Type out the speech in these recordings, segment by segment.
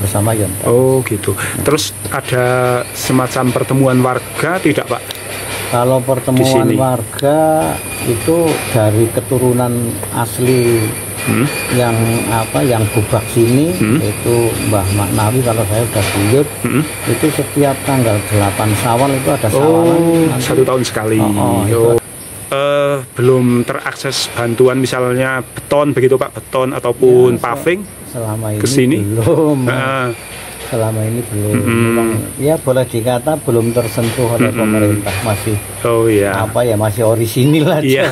bersama ya. Oh gitu. Terus ada semacam pertemuan warga tidak Pak? Kalau pertemuan warga itu dari keturunan asli yang Bubak sini, itu Mbah Maknawi, kalau saya udah buyut, itu setiap tanggal 8 Syawal itu ada sawalan. 1 tahun sekali. Belum terakses bantuan misalnya beton begitu Pak, beton ataupun paving selama ini kesini? Belum. Selama ini belum. Memang ya boleh dikata belum tersentuh oleh pemerintah, masih masih orisinil aja.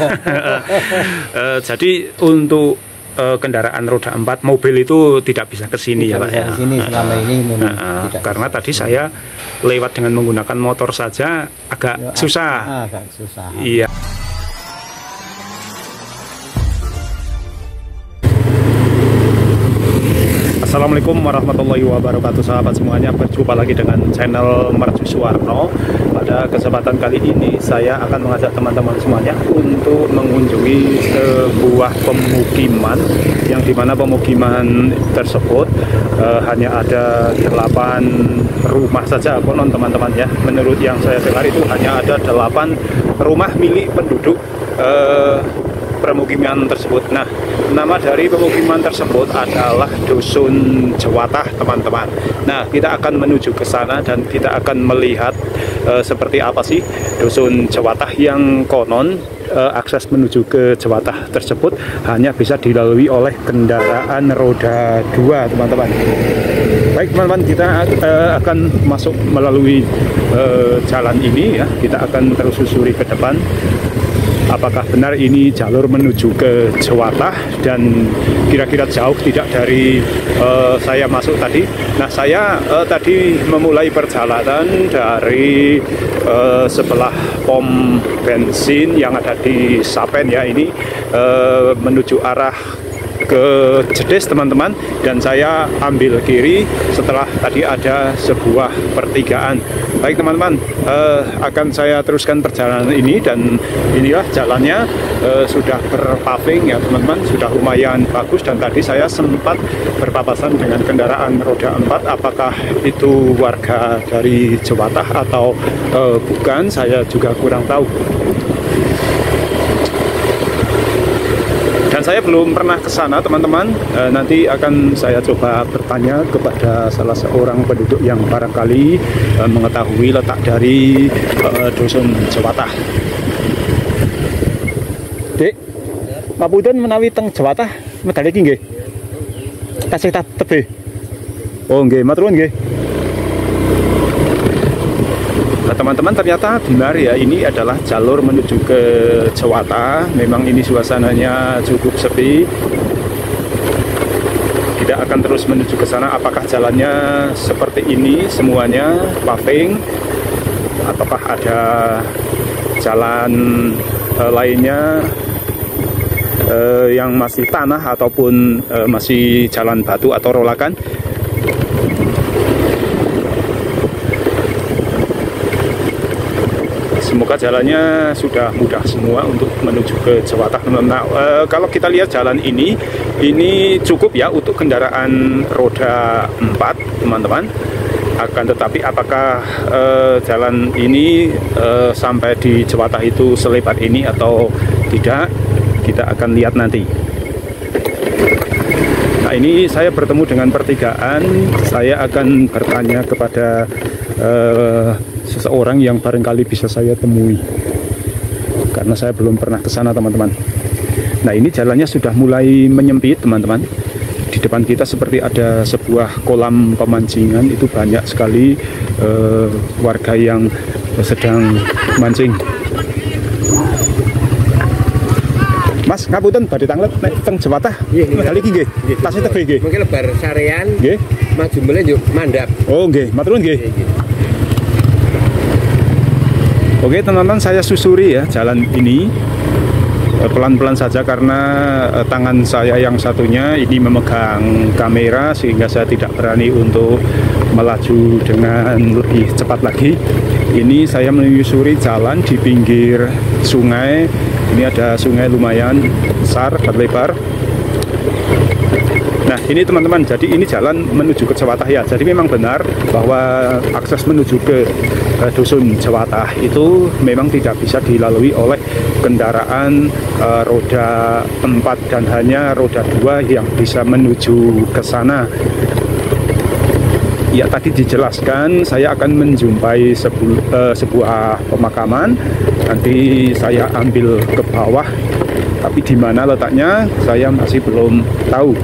Jadi untuk kendaraan roda 4 mobil itu tidak bisa ke sini ya Pak ya. Sini selama ini memang tidak. Karena tadi saya lewat dengan menggunakan motor saja agak susah. Agak susah. Iya. Assalamualaikum warahmatullahi wabarakatuh, sahabat semuanya. Berjumpa lagi dengan channel Mercu Suwarno. Pada kesempatan kali ini saya akan mengajak teman-teman semuanya untuk mengunjungi sebuah pemukiman, yang dimana pemukiman tersebut hanya ada 8 rumah saja konon teman-teman ya. Menurut yang saya dengar itu hanya ada 8 rumah milik penduduk pemukiman tersebut. Nah, nama dari pemukiman tersebut adalah Dusun Jewatah, teman-teman. Nah, kita akan menuju ke sana dan kita akan melihat seperti apa sih Dusun Jewatah yang konon akses menuju ke Jewatah tersebut hanya bisa dilalui oleh kendaraan roda 2, teman-teman. Baik teman-teman, kita akan masuk melalui jalan ini ya. Kita akan telusuri ke depan. Apakah benar ini jalur menuju ke Jewatah dan kira-kira jauh tidak dari saya masuk tadi. Nah, saya tadi memulai perjalanan dari sebelah pom bensin yang ada di Sapen ya, ini menuju arah ke Jedes, teman-teman, dan saya ambil kiri setelah tadi ada sebuah pertigaan. Baik teman-teman, akan saya teruskan perjalanan ini, dan inilah jalannya sudah berpaving ya teman-teman, sudah lumayan bagus, dan tadi saya sempat berpapasan dengan kendaraan roda 4. Apakah itu warga dari Jewatah atau bukan, saya juga kurang tahu. Dan saya belum pernah ke sana teman-teman. Nanti akan saya coba bertanya kepada salah seorang penduduk yang barangkali mengetahui letak dari Dusun Jewatah. Dek, ngapunten menawi teng Jewatah medal iki nggih. Tasih tebe. Oh nggih, matur nuwun nggih. Nah, teman-teman, ternyata benar ya, ini adalah jalur menuju ke Jewatah. Memang ini suasananya cukup sepi. Kita akan terus menuju ke sana. Apakah jalannya seperti ini semuanya paving, ataukah ada jalan lainnya yang masih tanah ataupun masih jalan batu atau rolakan? Semoga jalannya sudah mudah semua untuk menuju ke Jewatah. Nah, kalau kita lihat jalan ini cukup ya untuk kendaraan roda 4, teman-teman. Akan tetapi apakah jalan ini sampai di Jewatah itu selebar ini atau tidak, kita akan lihat nanti. Nah, ini saya bertemu dengan pertigaan. Saya akan bertanya kepada seseorang yang barangkali bisa saya temui, karena saya belum pernah ke sana, teman-teman. Nah, ini jalannya sudah mulai menyempit, teman-teman. Di depan kita seperti ada sebuah kolam pemancingan, itu banyak sekali warga yang sedang mancing. Mas, ngapunten badhe tanglet nek teng Jewatah. Kali iki nggih. Tasih tebe nggih. Mungkin lebar sarean. Nggih. Maju meneh yo mandap. Oh nggih, matur nuwun nggih. Oke teman-teman, saya susuri ya jalan ini pelan-pelan saja karena tangan saya yang satunya ini memegang kamera, sehingga saya tidak berani untuk melaju dengan lebih cepat lagi. Ini saya menyusuri jalan di pinggir sungai. Ini ada sungai lumayan besar, berlebar. Nah ini teman-teman, jadi ini jalan menuju ke Jawatah ya. Jadi memang benar bahwa akses menuju ke Dusun Jawatah itu memang tidak bisa dilalui oleh kendaraan roda 4 dan hanya roda 2 yang bisa menuju ke sana. Ya tadi dijelaskan saya akan menjumpai sebuah pemakaman. Nanti saya ambil ke bawah, tapi di mana letaknya saya masih belum tahu.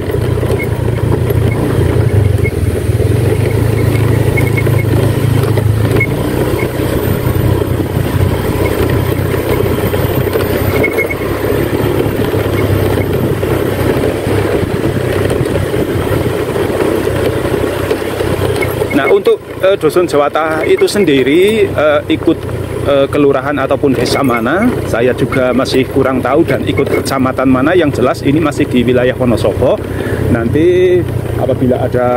Nah untuk Dusun Jawatah itu sendiri ikut kelurahan ataupun desa mana, saya juga masih kurang tahu, dan ikut kecamatan mana. Yang jelas ini masih di wilayah Wonosobo. Nanti apabila ada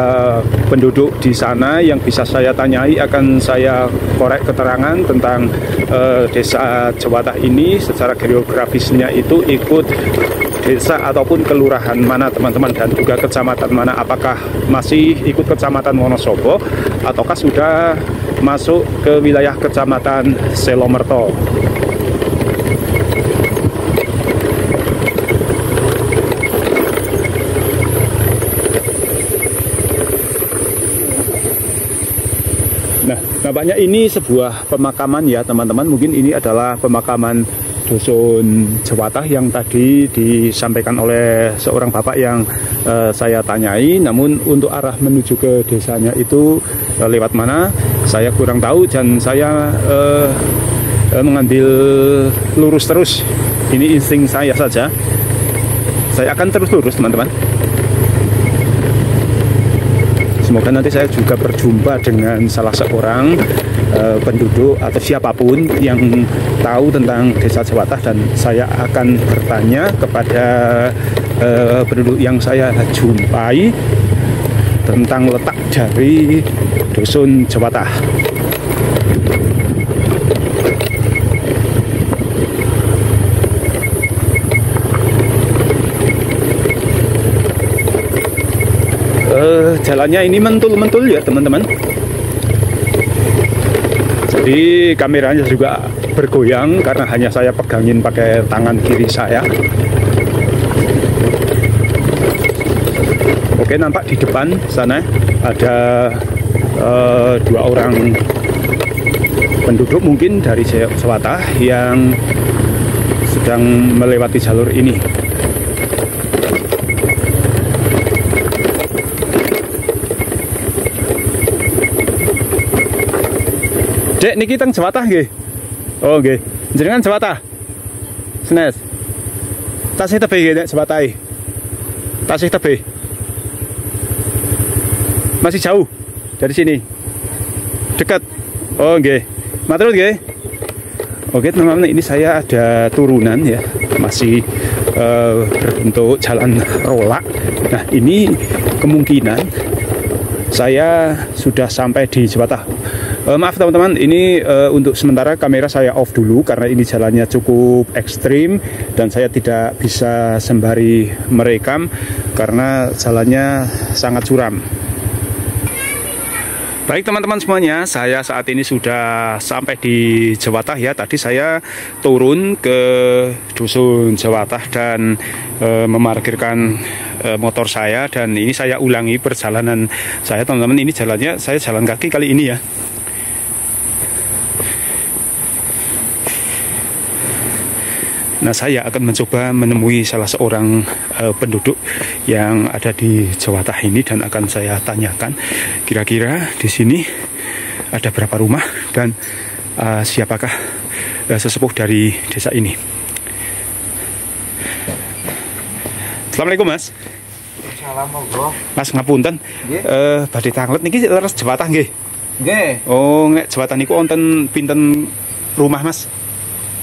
penduduk di sana yang bisa saya tanyai, akan saya korek keterangan tentang desa Jawatah ini secara geografisnya itu ikut desa ataupun kelurahan mana teman-teman, dan juga kecamatan mana, apakah masih ikut kecamatan Wonosobo ataukah sudah masuk ke wilayah kecamatan Selomerto. Nah, nampaknya ini sebuah pemakaman ya teman-teman. Mungkin ini adalah pemakaman Dusun Jawatah yang tadi disampaikan oleh seorang bapak yang saya tanyai. Namun untuk arah menuju ke desanya itu lewat mana saya kurang tahu, dan saya mengambil lurus terus. Ini insting saya saja. Saya akan terus lurus teman-teman. Semoga nanti saya juga berjumpa dengan salah seorang penduduk atau siapapun yang tahu tentang desa Jawatah, dan saya akan bertanya kepada penduduk yang saya jumpai tentang letak dari Dusun Jawatah. Jalannya ini mentul-mentul ya teman-teman. Jadi kameranya juga bergoyang karena hanya saya pegangin pakai tangan kiri saya. Oke, nampak di depan sana ada 2 orang penduduk mungkin dari Jawatah yang sedang melewati jalur ini. Dek, niki teng Jawatah nggih. Oh nggih. Jenengan Jawatah. Senes. Tasih tebih nggih nek Jawatah. Tasih tebih. Masih jauh dari sini. Dekat. Oh nggih. Matur nggih. Oke teman-teman, ini saya ada turunan ya. Masih berbentuk jalan rolak. Nah, ini kemungkinan saya sudah sampai di Jawatah. Maaf teman-teman, ini untuk sementara kamera saya off dulu karena ini jalannya cukup ekstrim dan saya tidak bisa sembari merekam karena jalannya sangat curam. Baik teman-teman semuanya, saya saat ini sudah sampai di Jawatah ya. Tadi saya turun ke Dusun Jawatah dan memarkirkan motor saya, dan ini saya ulangi perjalanan saya teman-teman. Ini jalannya saya jalan kaki kali ini ya. Nah, saya akan mencoba menemui salah seorang penduduk yang ada di Jawatah ini dan akan saya tanyakan kira-kira di sini ada berapa rumah dan siapakah sesepuh dari desa ini. Assalamualaikum Mas. Assalamualaikum. Mas ngapunten. Badhe tanglet niki leres Jawatah nggih. Nggih. Oh, nek Jawatah niku wonten pinten rumah Mas?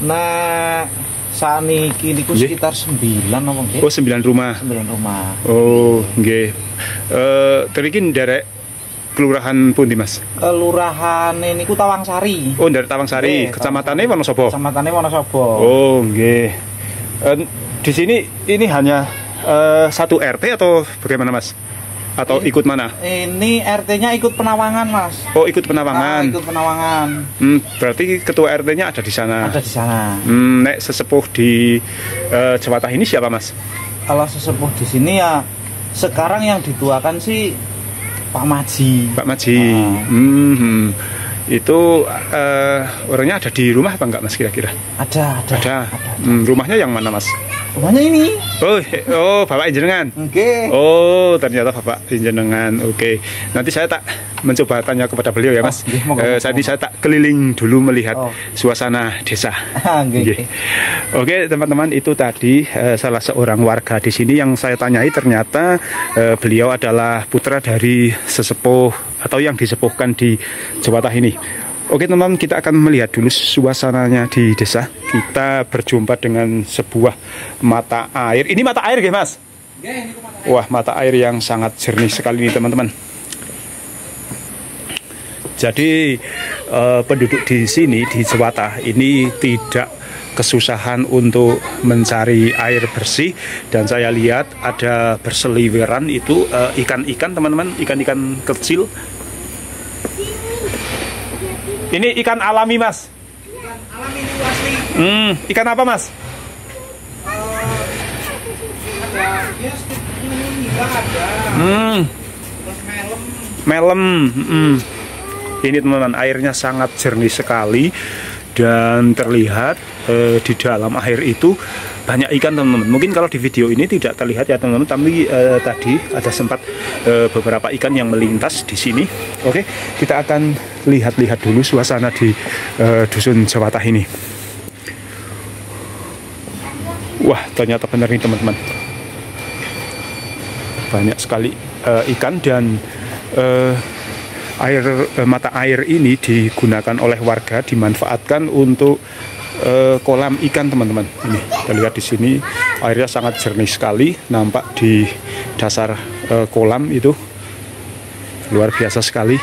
Nah, saniki niku sekitar 9 apa nggih? Oh, 9 rumah. 9 rumah. Oh, nggih. Teriki nderek kelurahan pundi, Mas? Kelurahan niku Tawangsari. Oh, nderek Tawangsari, kecamatannya Wonosobo. Kecamatannya Wonosobo. Oh, nggih. Di sini ini hanya satu RT atau bagaimana Mas? Atau ikut mana? Ini RT-nya ikut Penawangan, Mas. Oh, ikut Penawangan. Ikut Penawangan. Berarti ketua RT-nya ada di sana. Ada di sana. Nek sesepuh di Jewatah ini siapa, Mas? Kalau sesepuh di sini ya sekarang yang dituakan sih Pak Maji. Pak Maji. Itu orangnya ada di rumah apa enggak, Mas, kira-kira? Ada. Rumahnya yang mana, Mas? Rumahnya ini. Oh, Bapak Injenengan. Oke. Oh, ternyata Bapak Injenengan. Oke. Nanti saya tak mencoba tanya kepada beliau ya, Mas. Saya tak keliling dulu melihat suasana desa. Oke, teman-teman, itu tadi salah seorang warga di sini yang saya tanyai, ternyata beliau adalah putra dari sesepuh atau yang disepuhkan di Jewatah ini. Oke teman-teman, kita akan melihat dulu suasananya di desa. Kita berjumpa dengan sebuah mata air. Ini mata air ya, Mas? Wah, mata air yang sangat jernih sekali nih teman-teman. Jadi penduduk di sini di Jewatah ini tidak kesusahan untuk mencari air bersih, dan saya lihat ada berseliweran itu ikan-ikan teman-teman, ikan-ikan kecil. Ini ikan alami, Mas. Ikan alami itu asli. Ikan apa, Mas? Ada dia ada. Terus Melem. Ini teman-teman, airnya sangat jernih sekali dan terlihat di dalam air itu banyak ikan teman-teman. Mungkin kalau di video ini tidak terlihat ya teman-teman, tapi tadi ada sempat beberapa ikan yang melintas di sini. Oke, kita akan lihat-lihat dulu suasana di dusun Jewatah ini. Wah, ternyata benar nih teman-teman, banyak sekali ikan, dan mata air ini digunakan oleh warga, dimanfaatkan untuk kolam ikan teman-teman. Ini terlihat di sini airnya sangat jernih sekali, nampak di dasar kolam itu luar biasa sekali.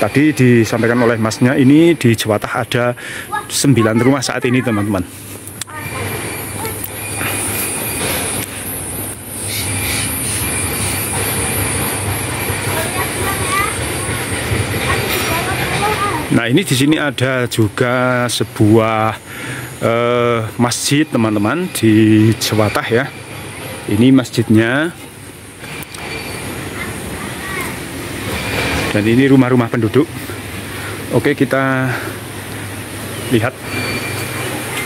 Tadi disampaikan oleh Masnya, ini di Jewatah ada 9 rumah saat ini teman-teman. Nah, ini di sini ada juga sebuah masjid teman-teman di Jewatah ya. Ini masjidnya. Dan ini rumah-rumah penduduk. Oke, kita lihat.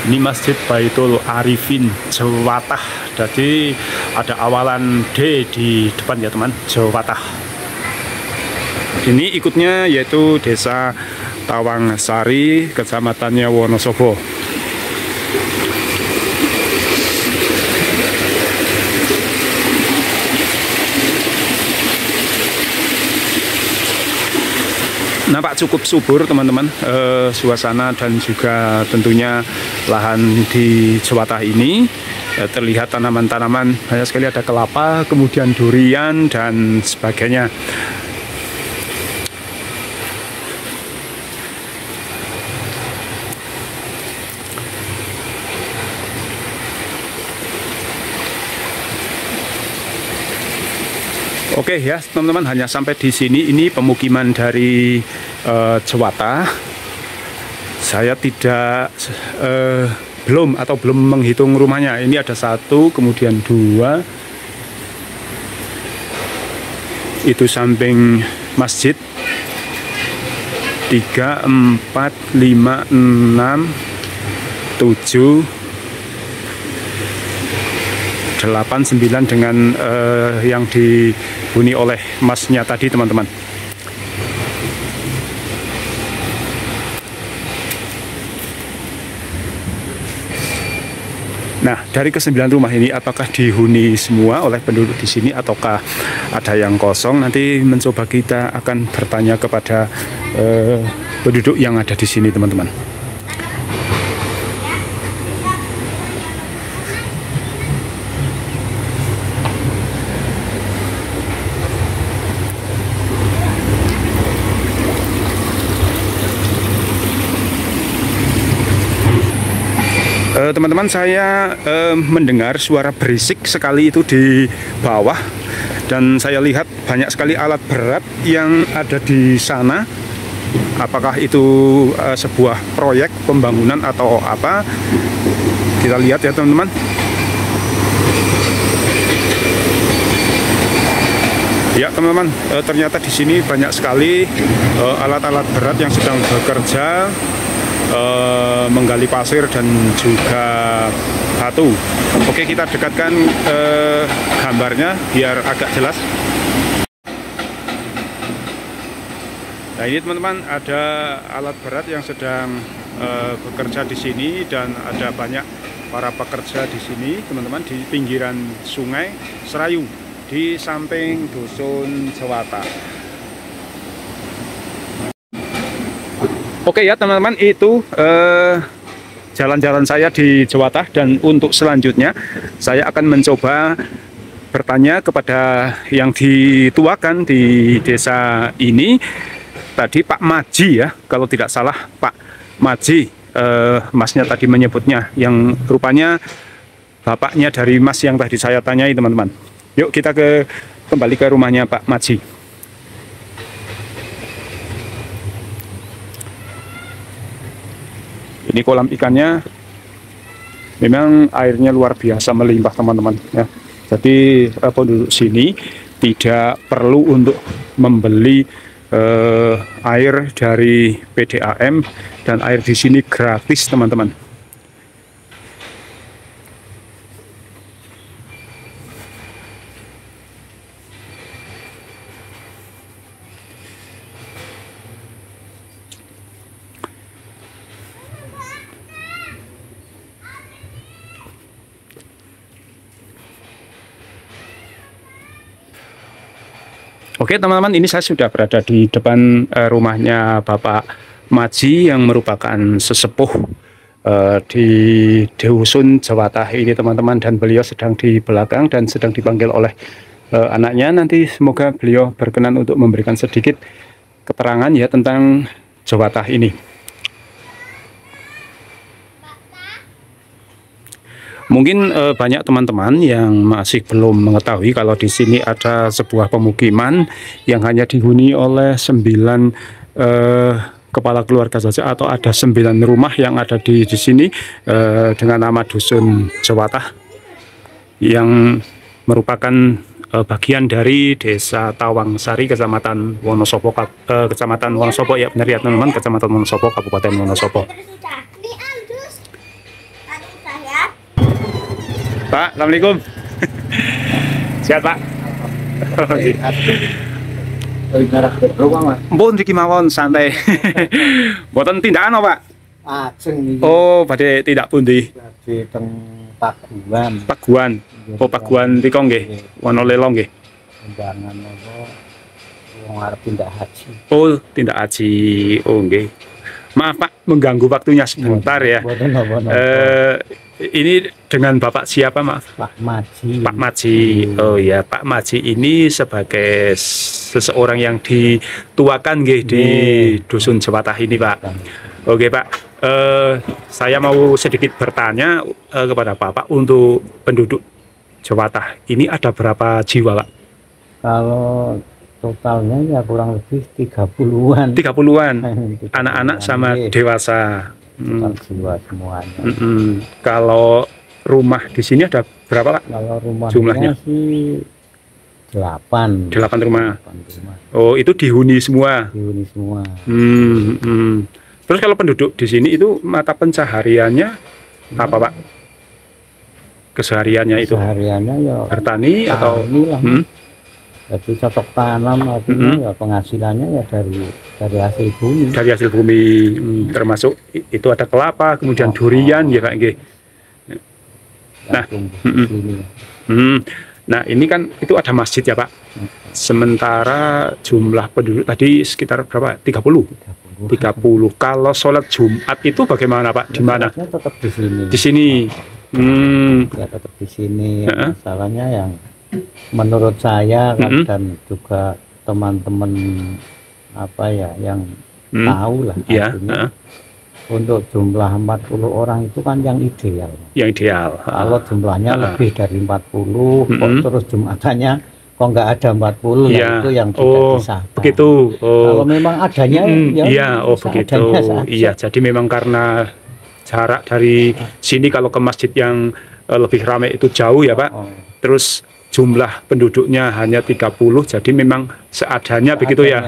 Ini Masjid Baitul Arifin Jewatah. Jadi ada awalan D di depan ya teman, Jewatah. Ini ikutnya yaitu Desa Tawangsari, Kecamatannya Wonosobo. Nampak cukup subur teman-teman suasana, dan juga tentunya lahan di Jewatah ini terlihat tanaman-tanaman banyak sekali, ada kelapa, kemudian durian dan sebagainya. Oke ya teman-teman, hanya sampai di sini. Ini pemukiman dari Jewatah. Saya tidak belum menghitung rumahnya. Ini ada 1, kemudian 2. Itu samping masjid. 3, 4, 5, 6, 7, 8, 9 dengan yang dihuni oleh Masnya tadi teman-teman. Nah, dari ke-9 rumah ini apakah dihuni semua oleh penduduk di sini ataukah ada yang kosong? Nanti mencoba kita akan bertanya kepada penduduk yang ada di sini teman-teman. teman-teman, saya mendengar suara berisik sekali itu di bawah, dan saya lihat banyak sekali alat berat yang ada di sana. Apakah itu sebuah proyek pembangunan atau apa? Kita lihat ya teman-teman. Ya teman-teman, ternyata di sini banyak sekali alat-alat berat yang sedang bekerja menggali pasir dan juga batu. Oke, kita dekatkan gambarnya biar agak jelas. Nah ini teman-teman, ada alat berat yang sedang bekerja di sini, dan ada banyak para pekerja di sini teman-teman, di pinggiran sungai Serayu di samping Dusun Jewatah. Oke ya teman-teman, itu jalan-jalan saya di Jewatah, dan untuk selanjutnya saya akan mencoba bertanya kepada yang dituakan di desa ini. Tadi Pak Maji ya, kalau tidak salah Pak Maji, masnya tadi menyebutnya, yang rupanya bapaknya dari mas yang tadi saya tanyai teman-teman. Yuk kita kembali ke rumahnya Pak Maji. Ini kolam ikannya, memang airnya luar biasa melimpah teman-teman ya. Jadi penduduk sini tidak perlu untuk membeli air dari PDAM, dan air di sini gratis teman-teman. Oke teman-teman, ini saya sudah berada di depan rumahnya Bapak Maji yang merupakan sesepuh di Dusun Jewatah ini teman-teman, dan beliau sedang di belakang dan sedang dipanggil oleh anaknya. Nanti semoga beliau berkenan untuk memberikan sedikit keterangan ya tentang Jewatah ini. Mungkin banyak teman-teman yang masih belum mengetahui kalau di sini ada sebuah pemukiman yang hanya dihuni oleh 9 kepala keluarga saja, atau ada 9 rumah yang ada di sini dengan nama Dusun Jewatah, yang merupakan bagian dari Desa Tawangsari, Kecamatan Wonosobo, ya benar ya teman-teman, Kecamatan Wonosobo, Kabupaten Wonosobo. Pak, assalamualaikum. Sehat Pak? Mpun iki mawon santai. Mboten tindakan Pak? Oh, badhe tindak pundi? Di teng Paguan. Paguan. Oh, Paguan rika nggih. Wonolelo nggih. Undangan apa wong arep tindak haji. Oh, tindak haji. Oh, nggih. Maaf Pak, mengganggu waktunya sebentar ya. Ini dengan Bapak siapa maaf? Pak Maji. Pak Maji. Oh ya, Pak Maji ini sebagai seseorang yang dituakan nggih di Dusun Jewatah ini Pak. Oke Pak, saya mau sedikit bertanya kepada Bapak, untuk penduduk Jewatah ini ada berapa jiwa Pak? Kalau totalnya ya kurang lebih 30-an. 30-an. Anak-anak sama dewasa. Jiwa semuanya. Kalau rumah di sini ada berapa Pak? Kalau rumahnya jumlahnya sih 8 rumah. Oh, itu dihuni semua. Dihuni semua. Terus kalau penduduk di sini itu mata pencahariannya apa Pak? Kesehariannya itu? Kesehariannya ya bertani atau? Jadi cocok tanam, artinya ya penghasilannya ya dari hasil bumi. Dari hasil bumi, termasuk itu ada kelapa, kemudian durian ya Pak nggih. Nah, nah ini kan itu ada masjid ya Pak. Sementara jumlah penduduk tadi sekitar berapa? 30. Kalau sholat Jumat itu bagaimana Pak? Di mana? Tetap di sini. Di sini. Ya tetap di sini. Masalahnya yang menurut saya kan, dan juga teman-teman apa ya yang tahu lah, untuk jumlah 40 orang itu kan yang ideal. Yang ideal. Kalau jumlahnya lebih dari 40, kok terus Jumatannya kok nggak ada 40, ya. Itu yang tidak disahkan. Begitu. Kalau memang adanya, iya, begitu. Iya, jadi memang karena jarak dari sini kalau ke masjid yang lebih ramai itu jauh ya Pak. Terus jumlah penduduknya hanya 30, jadi memang seadanya begitu ya.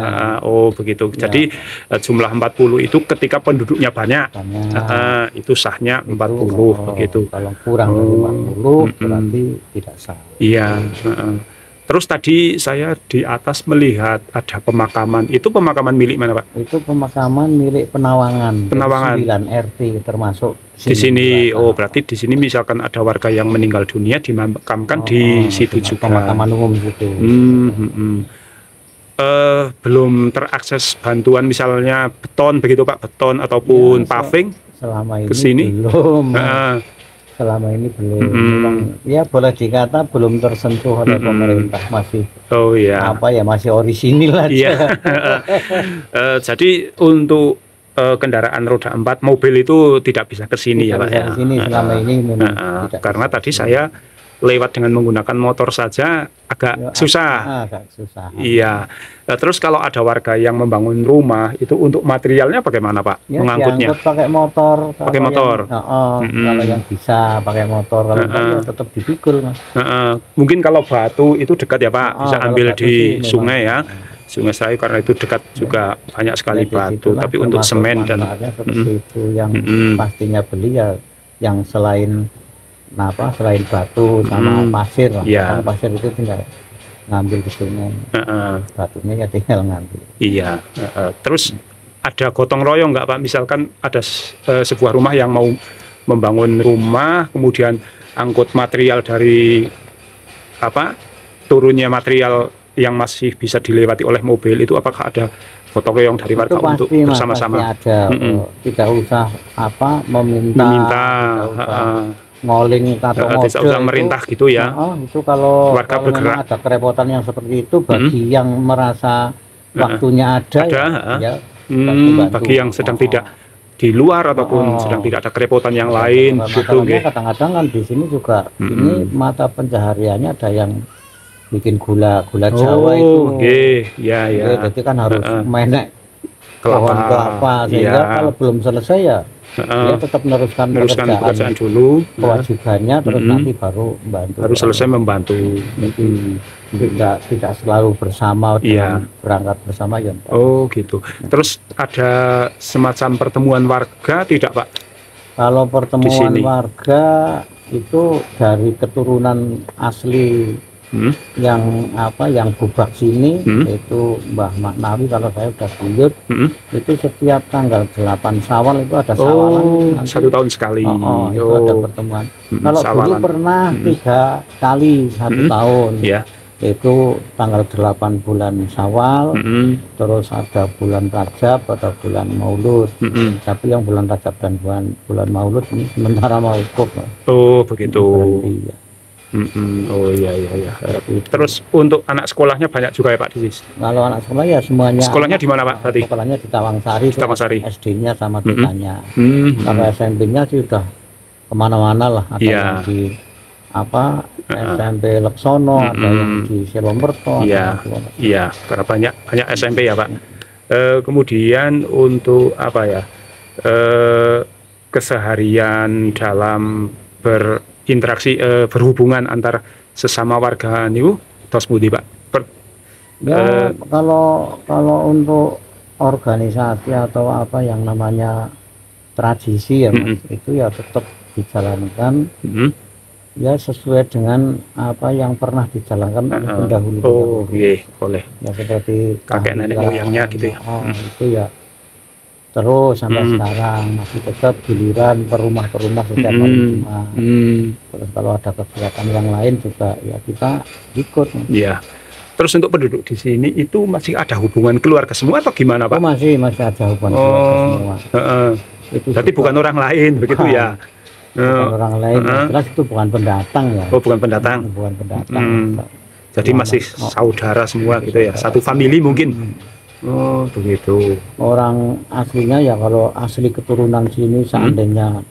Begitu. Ya. Jadi jumlah 40 itu ketika penduduknya banyak. Itu sahnya 40 begitu. Kalau kurang dari 40 berarti tidak sah. Iya. Terus tadi saya di atas melihat ada pemakaman. Itu pemakaman milik mana Pak? Itu pemakaman milik Penawangan. 9 RT termasuk di sini. Berarti di sini misalkan ada warga yang meninggal dunia dimakamkan di situ juga. Pemakaman umum gitu. Belum terakses bantuan misalnya beton begitu Pak, beton ataupun paving selama ini ke sini belum. Selama ini belum. Memang, ya boleh dikata belum tersentuh oleh pemerintah, masih masih orisinil aja. Jadi untuk kendaraan roda 4 mobil itu tidak bisa ke sini ya Pak ya. Sini selama ini memang tidak karena tadi saya lewat dengan menggunakan motor saja agak susah. Agak susah. Iya. Terus kalau ada warga yang membangun rumah itu untuk materialnya bagaimana Pak? Ya, mengangkutnya? Pakai motor. Pakai motor. Kalau yang bisa pakai motor, kalau ya tetap dipikul Mas. Mungkin kalau batu itu dekat ya Pak, bisa ambil di sungai ya. Sungai Sayu karena itu dekat juga banyak sekali batu. Tapi untuk semen dan itu yang pastinya beli ya yang selain batu sama pasir lah. Pasir itu tinggal ngambil di sungai, batunya ya tinggal ngambil. Iya. Terus ada gotong royong nggak Pak? Misalkan ada sebuah rumah yang mau membangun rumah, kemudian angkut material dari turunnya material yang masih bisa dilewati oleh mobil itu, apakah ada gotong royong dari warga untuk bersama-sama? Ada. Tidak usah meminta. Ngoling atau tidak usah merintah gitu ya. Itu kalau warga bergerak. Ada kerepotan yang seperti itu bagi yang merasa waktunya ada. Bagi yang sedang tidak di luar ataupun sedang tidak ada kerepotan yang lain gitu. Kadang-kadang kan di sini juga ini mata pencahariannya ada yang bikin gula Jawa itu. Jadi kan harus menek pohon kelapa sehingga kalau belum selesai ya dia tetap meneruskan pekerjaan dulu, kewajibannya, terus nanti baru membantu. Harus selesai membantu. Tidak selalu bersama, berangkat bersama ya. Gitu. Terus ada semacam pertemuan warga tidak Pak? Kalau pertemuan warga itu dari keturunan asli yang Bubak sini, yaitu Mbah Maknawi. Kalau saya udah buyut, itu setiap tanggal 8 Syawal itu ada sawalan. 1 tahun sekali. Itu ada pertemuan. Kalau dulu pernah 3 kali 1 tahun. Itu tanggal 8 bulan Syawal, terus ada bulan Rajab, ada bulan Maulud. Tapi yang bulan Rajab dan bulan Maulud ini sementara mauquf. Begitu. Iya. Terus untuk anak sekolahnya banyak juga ya Pak di sini? Kalau anak sekolah ya semuanya. Sekolahnya di mana Pak tadi? Sekolahnya di Tawangsari. SD-nya sama Ditanya. Kalau SMP-nya sih udah kemana-mana lah. Ada yang di SMP Leksono, ada yang di Selomberto. Iya, karena banyak SMP ya Pak. Kemudian untuk keseharian dalam berinteraksi berhubungan antar sesama warga niku tos budi Pak. Kalau untuk organisasi atau yang namanya tradisi ya Mas, itu ya tetap dijalankan ya sesuai dengan apa yang pernah dijalankan oleh pendahulu. Boleh. Ya seperti kakek nenek moyangnya gitu ya. Itu ya terus sampai sekarang masih tetap giliran per rumah setiap hari Jumat. Terus kalau ada kegiatan yang lain juga ya kita ikut. Iya. Terus untuk penduduk di sini itu masih ada hubungan keluarga semua atau gimana Pak? Masih ada hubungan keluarga semua. Itu tapi bukan orang lain begitu ya? Bukan orang lain. Jelas itu bukan pendatang ya. Bukan pendatang. Bukan pendatang. Jadi masih saudara semua gitu ya. Satu famili mungkin. Oh, begitu. Orang aslinya ya kalau asli keturunan sini seandainya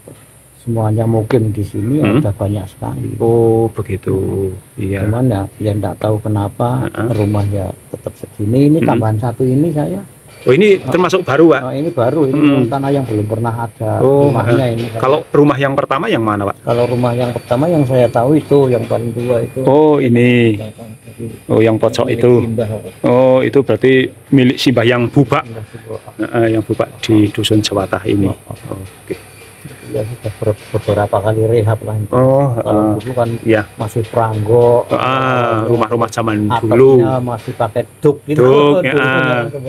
semuanya mukim di sini ya udah banyak sekali. Oh, begitu. Iya. Cuman ya enggak tahu kenapa rumah ya tetap segini. Ini tambahan satu ini saya. Oh, ini termasuk baru, Pak? Oh, ini baru, ini tanah yang belum pernah ada rumahnya ini. Kalau rumah yang pertama yang mana, Pak? Kalau rumah yang pertama yang saya tahu itu yang paling tua itu. Oh, ini. Oh, yang pojok itu. Oh, itu berarti milik Simbah yang Bubak. Yang Bubak di Dusun Jawatah ini. Oke. Ya sudah beberapa kali rehab lah. Kalau dulu kan masih pranggo. Rumah-rumah zaman dulu. Masih pakai duk gitu. Duk,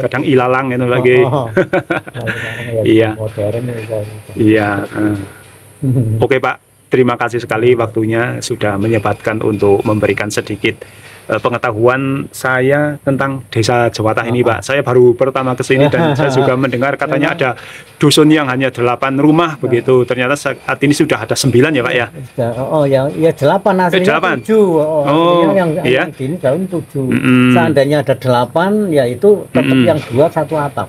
kadang ilalang itu lagi. Iya. Modern iya. Oke, Pak. Terima kasih sekali waktunya sudah menyempatkan untuk memberikan sedikit pengetahuan saya tentang Desa Jawatah ini, Pak. Saya baru pertama ke sini dan saya juga mendengar katanya ada dusun yang hanya 8 rumah begitu. Ternyata saat ini sudah ada 9 ya, Pak ya. Oh ya 8 aslinya 7. Yang ini tahun 7. Seandainya ada 8 ya itu tetap yang 2 satu atap.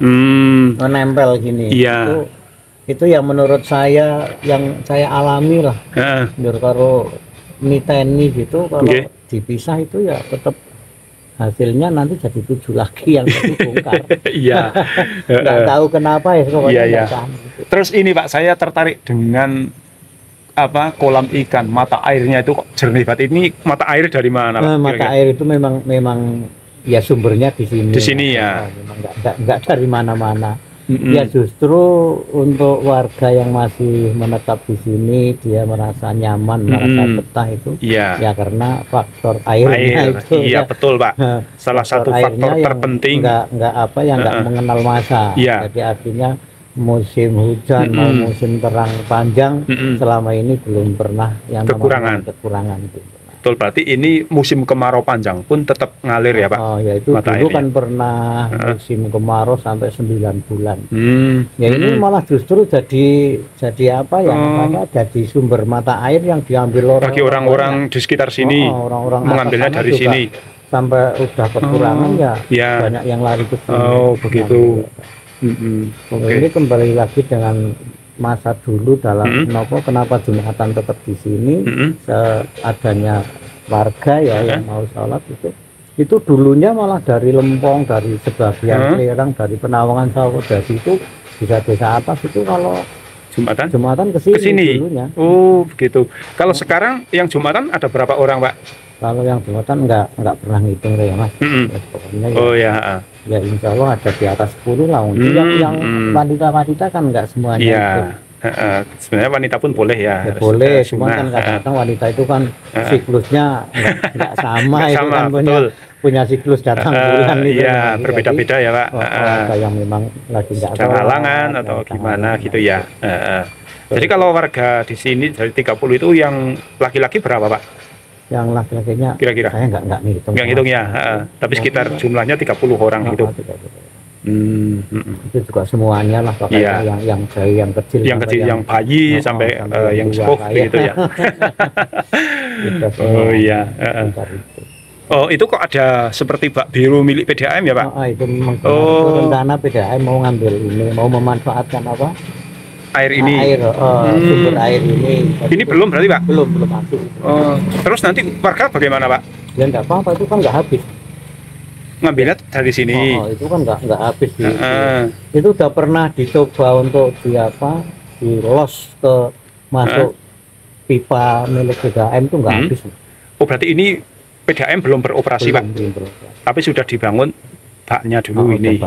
Menempel gini. Iya. Itu yang menurut saya yang saya alami lah. Kalau miteni gitu kalau dipisah itu ya tetap hasilnya nanti jadi 7 lagi yang dibongkar. Iya. Nggak tahu kenapa ya. Iya. Gitu. Terus ini Pak, saya tertarik dengan kolam ikan, mata airnya itu kok jernih banget. Ini mata air dari mana, Pak? Mata air itu memang ya sumbernya di sini. Di sini ya. Enggak dari mana-mana. Ya justru untuk warga yang masih menetap di sini dia merasa nyaman, merasa betah itu ya karena faktor airnya itu. Iya betul, Pak. Salah satu faktor terpenting. Enggak mengenal masa. Jadi artinya musim hujan mau musim terang panjang selama ini belum pernah yang kekurangan gitu. Betul, berarti ini musim kemarau panjang pun tetap ngalir ya, Pak? Oh ya, itu dulu kan pernah musim kemarau sampai 9 bulan. Ya ini malah justru jadi apa ya, jadi sumber mata air yang diambil bagi orang-orang di sekitar sini. Orang-orang mengambilnya dari sini. Sampai udah kekurangan banyak yang lari ke sini. Oh, begitu. Ini kembali lagi dengan masa dulu dalam kenapa Jumatan tetap di sini, seadanya warga yang mau sholat itu dulunya malah dari Lempong, dari sebagian Serang, dari Penawangan Sawadadi itu bisa desa atas itu kalau Jumatan ke sini dulunya. Oh begitu. Kalau sekarang yang Jumatan ada berapa orang, Pak? Kalau yang Jumatan nggak pernah ngitung ya, Mas. Pokoknya ya insya Allah ada di atas 10 lah. Yang wanita-wanita kan nggak semuanya. Sebenarnya wanita pun boleh ya. Boleh, cuma kan kadang-kadang wanita itu kan siklusnya nggak sama, itu kan punya siklus datang bulan itu. Iya, berbeda-beda ya, Pak. Ada yang memang lagi nggak ada halangan atau gimana gitu ya. Jadi kalau warga di sini dari 30 itu yang laki-laki berapa, Pak? Yang laki-lakinya kira-kira saya nggak ngitung. Nggak ngitung ya, tapi sekitar jumlahnya 30 orang gitu. Itu juga semuanya lah, yang kecil, yang bayi sampai yang sepuh gitu ya. Oh iya. Oh itu kok ada seperti bak biru milik PDAM ya, Pak? Itu memang rencana PDAM mau ngambil ini, mau memanfaatkan apa? Air ini. Sumber air ini. Ini belum berarti, Pak? Belum masuk. Terus nanti warga bagaimana, Pak? Ya enggak apa-apa, itu kan nggak habis. Ngambilnya dari sini. Itu kan nggak habis. Itu udah pernah dicoba untuk dilos ke masuk pipa milik PDAM itu nggak habis. Oh berarti ini PDAM belum beroperasi, Pak? Belum. Tapi sudah dibangun baknya dulu ini.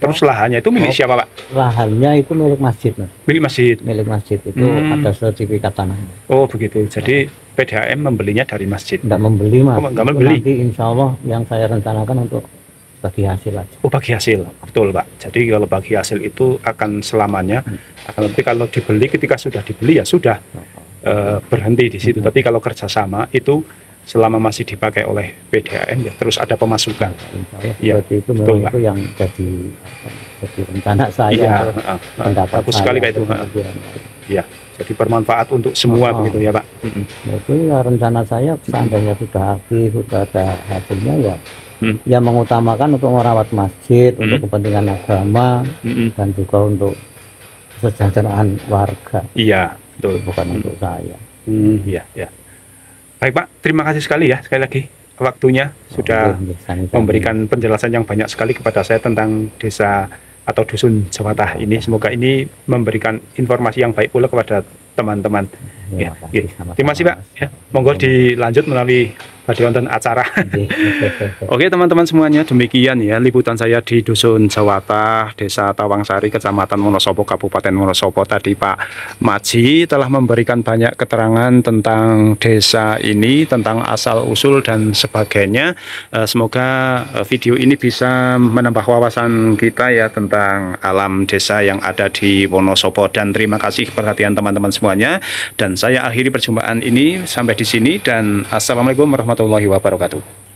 Terus lahannya itu milik siapa, Pak? Lahannya itu milik masjid, Mas. Milik masjid. Milik masjid itu ada sertifikat tanahnya. Oh begitu. Jadi PDAM membelinya dari masjid. Tidak membeli, Mas. Nggak membeli. Nanti insya Allah yang saya rencanakan untuk bagi hasil aja. Oh bagi hasil, betul, Pak. Jadi kalau bagi hasil itu akan selamanya. Akan nanti kalau dibeli, ketika sudah dibeli ya sudah berhenti di situ. Tapi kalau kerjasama itu selama masih dipakai oleh PDAM ya terus ada pemasukan. Ya, itu memang itu yang jadi rencana saya. Bagus sekali kayak itu. Ya, jadi bermanfaat untuk semua begitu ya, Pak. Itu ya rencana saya seandainya sudah habis, sudah ada hasilnya ya yang mengutamakan untuk merawat masjid, untuk kepentingan agama, dan juga untuk kesejahteraan warga. Iya, betul. Bukan untuk saya. Iya, ya. Baik Pak, terima kasih sekali ya sekali lagi waktunya sudah memberikan penjelasan yang banyak sekali kepada saya tentang desa atau dusun Jawatah ini. Semoga ini memberikan informasi yang baik pula kepada teman-teman. Ya, terima kasih Pak. Ya, monggo dilanjut melalui wonten acara. Oke teman-teman semuanya, demikian ya liputan saya di Dusun Jawatah, Desa Tawangsari, Kecamatan Wonosobo, Kabupaten Wonosobo. Tadi Pak Maji telah memberikan banyak keterangan tentang desa ini, tentang asal-usul dan sebagainya. Semoga video ini bisa menambah wawasan kita ya tentang alam desa yang ada di Wonosobo. Dan terima kasih perhatian teman-teman semuanya. Dan saya akhiri perjumpaan ini sampai di sini, dan assalamualaikum warahmatullahi wabarakatuh.